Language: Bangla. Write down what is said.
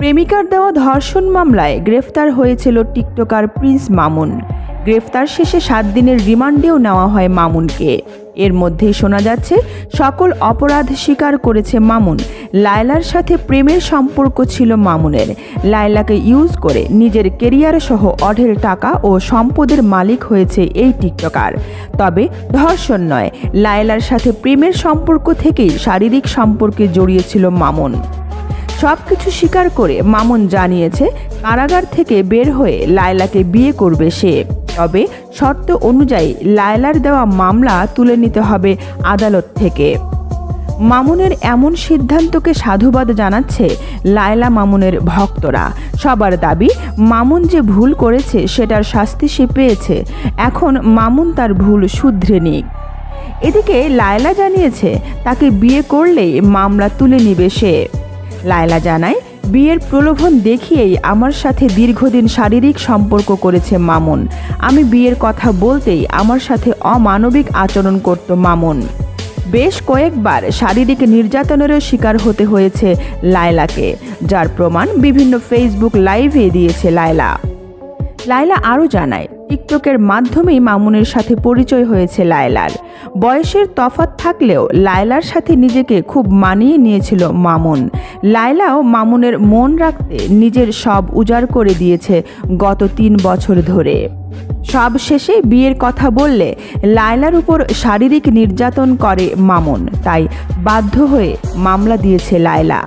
প্রেমিকার দেওয়া ধর্ষণ মামলায় গ্রেফতার হয়েছিল টিকটকার প্রিন্স মামুন। গ্রেফতার শেষে 7 দিনের রিমান্ডেও নেওয়া হয় মামুনকে। এর মধ্যেই শোনা যাচ্ছে সকল অপরাধ স্বীকার করেছে মামুন। লায়লার সাথে প্রেমের সম্পর্ক ছিল মামুনের। লায়লাকে ইউজ করে নিজের কেরিয়ার সহ অঢেল টাকা ও সম্পদের মালিক হয়েছে এই টিকটকার। তবে ধর্ষণ নয়, লায়লার সাথে প্রেমের সম্পর্ক থেকেই শারীরিক সম্পর্কে জড়িয়েছিল মামুন। সবকিছু স্বীকার করে মামুন জানিয়েছে কারাগার থেকে বের হয়ে লায়লাকে বিয়ে করবে সে। তবে শর্ত অনুযায়ী লায়লার দেওয়া মামলা তুলে নিতে হবে আদালত থেকে। মামুনের এমন সিদ্ধান্তকে সাধুবাদ জানাচ্ছে লায়লা মামুনের ভক্তরা। সবার দাবি মামুন যে ভুল করেছে সেটার শাস্তি সে পেয়েছে, এখন মামুন তার ভুল শুধরে নিক। এদিকে লায়লা জানিয়েছে তাকে বিয়ে করলেই মামলা তুলে নিবে সে। লায়লা জানায়, বিয়ের প্রলোভন দেখিয়েই আমার সাথে দীর্ঘদিন শারীরিক সম্পর্ক করেছে মামুন। আমি বিয়ের কথা বলতেই আমার সাথে অমানবিক আচরণ করত মামুন। বেশ কয়েকবার শারীরিক নির্যাতনেরও শিকার হতে হয়েছে লায়লাকে, যার প্রমাণ বিভিন্ন ফেসবুক লাইভে দিয়েছে লায়লা। লায়লা আরও জানায়, টিকটকের মাধ্যমেই মামুনের সাথে পরিচয় হয়েছে লায়লার। বয়সের তফাৎ থাকলেও লায়লার সাথে নিজেকে খুব মানিয়ে নিয়েছিল মামুন। লায়লাও মামুনের মন রাখতে নিজের সব উজাড় করে দিয়েছে গত 3 বছর ধরে। সব শেষে বিয়ের কথা বললে লায়লার উপর শারীরিক নির্যাতন করে মামুন, তাই বাধ্য হয়ে মামলা দিয়েছে লায়লা।